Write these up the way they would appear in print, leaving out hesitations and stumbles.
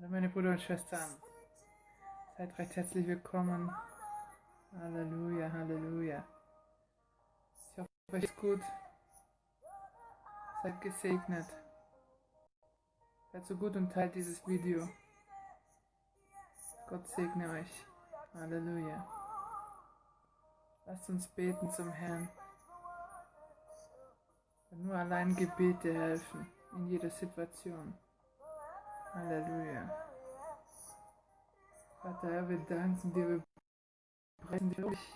Hallo meine Brüder und Schwestern, seid recht herzlich willkommen. Halleluja, Halleluja. Ich hoffe, euch ist gut. Seid gesegnet. Seid so gut und teilt dieses Video. Gott segne euch. Halleluja. Lasst uns beten zum Herrn. Nur allein Gebete helfen in jeder Situation. Halleluja. Vater Herr, wir danken dir, wir preisen dich.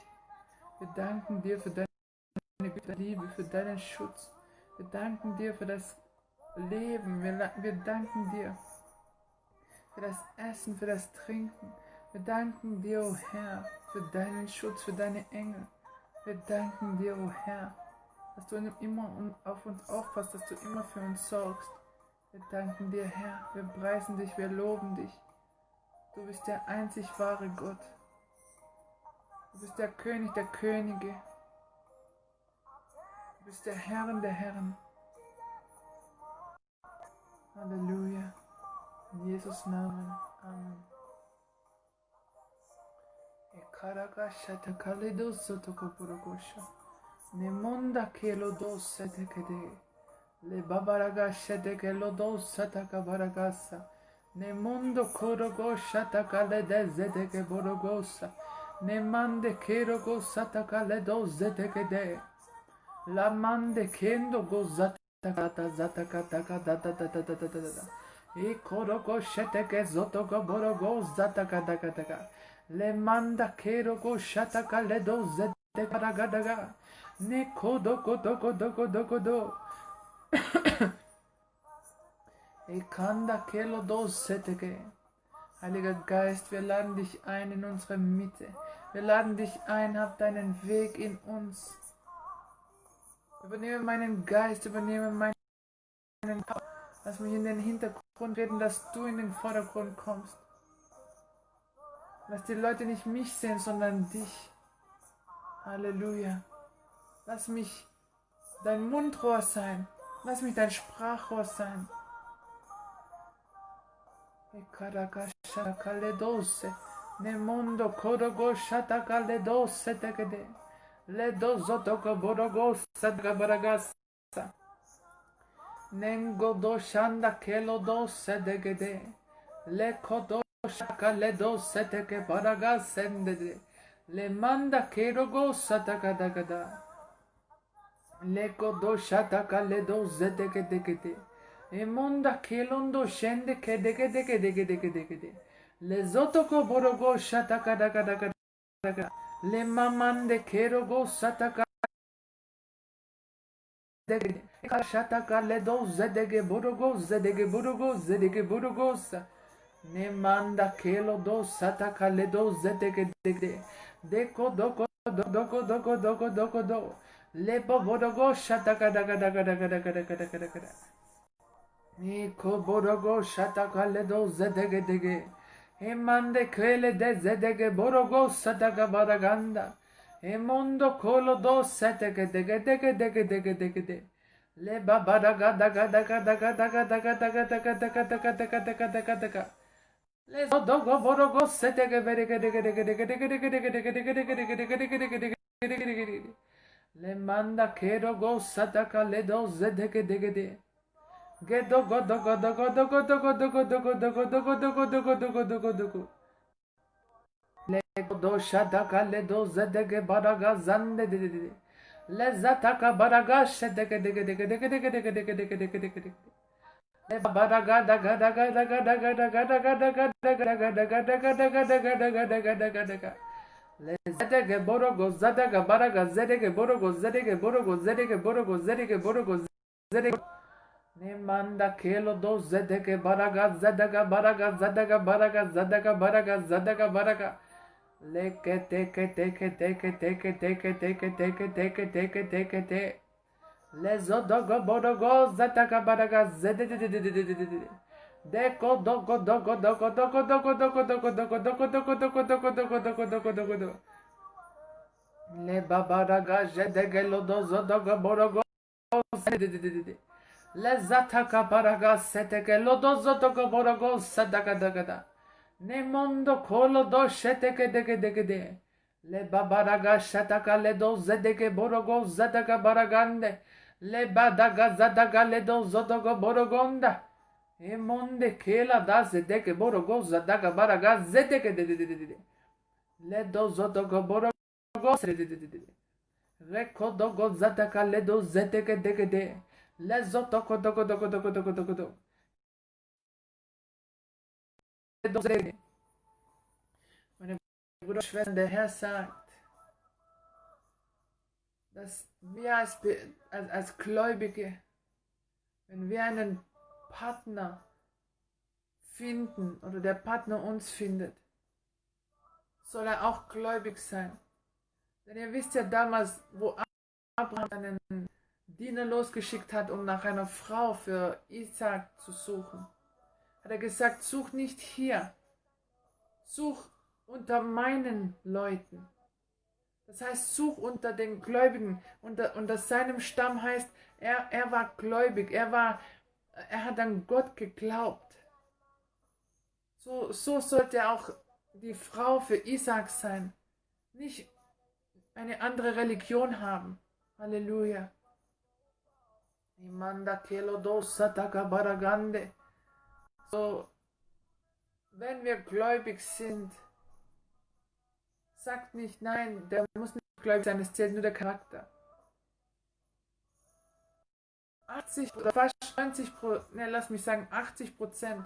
Wir danken dir für deine Liebe, für deinen Schutz. Wir danken dir für das Leben. Wir danken dir für das Essen, für das Trinken. Wir danken dir, o Herr, für deinen Schutz, für deine Engel. Wir danken dir, o Herr, dass du immer auf uns aufpasst, dass du immer für uns sorgst. Wir danken dir, Herr. Wir preisen dich, wir loben dich. Du bist der einzig wahre Gott. Du bist der König der Könige. Du bist der Herr der Herren. Halleluja. In Jesus Namen. Amen. Ekaragasha takaledo sotokoporogosha. Nemonda kelo dosse tekede. Le babaragasha tekelo dossa takabaragasa. Nemondo korogosha takalede zedeke borogosa. Nemande kerogosa takaledo zedekede. La mande kendo gozata zataka da. E korogo sheteke zotoko borogo zataka. Le manda kerogo shataka ledo zedeke baragadaga. Ne kodoko do. E kanda kelo do seteke. Heiliger Geist, wir laden dich ein in unsere Mitte. Wir laden dich ein, hab deinen Weg in uns. Übernehme meinen Geist, übernehme meinen Kopf. Lass mich in den Hintergrund reden, dass du in den Vordergrund kommst. Lass die Leute nicht mich sehen, sondern dich. Halleluja. Lass mich dein Mundrohr sein. Lass mich dein Sprachrohr sein. Ekarakasha kaledose. Nemondo korogo shata kaledose tekede. Le dozotoko borogos sadgabaragasa. Nengo do shanda kelo do sedegede. Le kodo shaka le do seteke baragasendede. Le manda kerogo satakadagada. Le kodo shataka le do zedegedegede. E monda kelondo shende kedegedegedegedegede. Le zotoko borogo shatakadagadaga. Le mamande kerogo sataka. Shataka ledo zedege borogo. Ne manda kelo do sataka ledo zedege. Deko doko do. Lebo borogo shataka daga. Niko borogo shataka ledo zedege. Emande kele de zedege borogo sataka baraganda. Emondo kolo do seteke dege. Le babaraga daga. Le dogo borogo seteke dege. Le manda kero go sataka le do zedege. Gedo go dogo. Do shataka le do zedege baraga zande de. Le zataka baraga shedege dege. Le baraga daga. Le zedege borogo zadaga baraga zedege borogo. Ne manda kelo do zedege baraga zadaga baraga. Leke teke. Lezo dogo borogo zataka baraga zede. Deko dogo. Le babaraga zedege lodo zodogo borogo zede. Le zataka baraga seteke lodo zotoko borogo sadaka dagada. Ne mondo kolo do sheteke deke deke de. Le babaraga shataka le do zedeke borogo zadaka baragande. Le badaga zadaga le do zotoko borogonda. E monde kela da zedeke borogo zadaka baraga zedeke de de de de de. Le do zotoko borogo zedeke de de de de. Reko dogo zadaka le do zedeke deke de. Lezo toko toko toko toko toko toko toko. Meine Brüder und Schwestern, der Herr sagt, dass wir als Gläubige, wenn wir einen Partner finden oder der Partner uns findet, soll er auch gläubig sein. Denn ihr wisst ja damals, wo Abraham einen Diener losgeschickt hat, um nach einer Frau für Isaak zu suchen, hat er gesagt, such nicht hier, such unter meinen Leuten. Das heißt, such unter den Gläubigen. Unter seinem Stamm heißt, er war gläubig, er hat an Gott geglaubt. So sollte auch die Frau für Isaak sein. Nicht eine andere Religion haben. Halleluja. So, wenn wir gläubig sind, sagt nicht, nein, der muss nicht gläubig sein, es zählt nur der Charakter. 80 oder fast 80%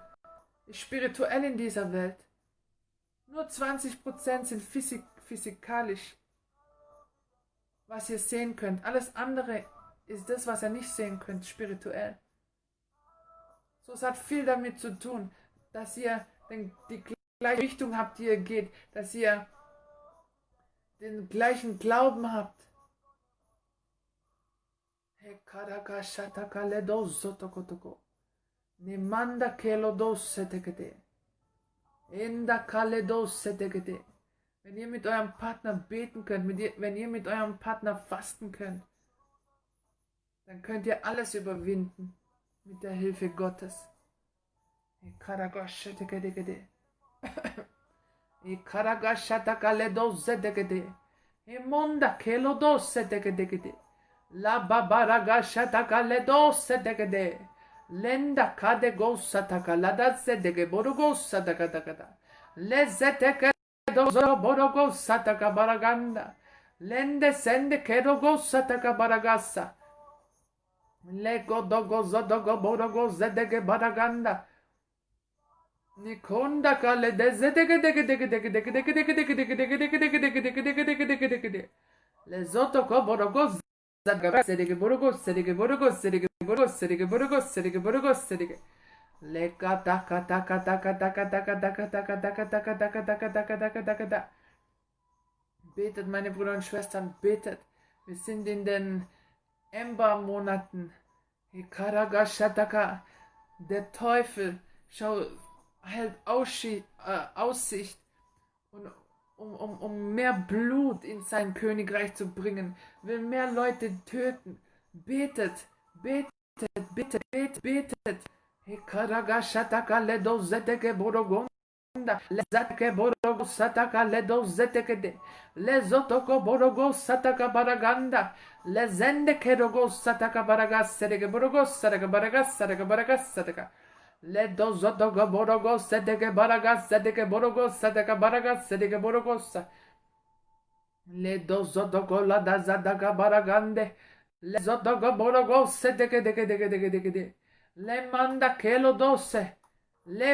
ist spirituell in dieser Welt. Nur 20% sind physikalisch, was ihr sehen könnt. Alles andere ist das, was ihr nicht sehen könnt, spirituell. So, es hat viel damit zu tun, dass ihr die gleiche Richtung habt, die ihr geht, dass ihr den gleichen Glauben habt. Wenn ihr mit eurem Partner beten könnt, wenn ihr mit eurem Partner fasten könnt, dann könnt ihr alles überwinden mit der Hilfe Gottes. La babaraga shataka le dosse degede. Lenda kade gossa taka la dasse dege borogossa daga daga. Lezeteke dozo borogossa taka baraganda. Lende sende kerogossa taka baragassa. Lego dogo zodogo borogozze dege baraganda. Nikonda kale dezedege dege dege dege dege dege dege dege dege dege dege dege dege dege dege dege dege dege dege. Lezotoko borogozze. Serige burgos, serige burgos, serige burgos, serige burgos, serige burgos, serige. Leka taka taka taka taka taka taka taka taka taka taka taka taka taka taka taka. Betet, meine Brüder und Schwestern, betet. Wir sind in den Ember-Monaten. Karagashataka. Der Teufel hält Aussicht und um mehr Blut in sein Königreich zu bringen, will mehr Leute töten. Betet, betet, betet, betet, betet. Hekaragashataka ledo zeteke borogonda, lezateke borogo sataka ledo zeteke, lezotoko borogo sataka baraganda, lezende kerogo sataka baragas, sedeke borogo sataka baragas, sataka baragas, sataka. Le dozodogo borogo sedeke baragas sedeke borogo sedeke baragas sedeke borogosa. Le dozodogo la dazadaga baragande. Le zodogo borogo sedeke deke deke deke deke de. Le manda kelo dose. Le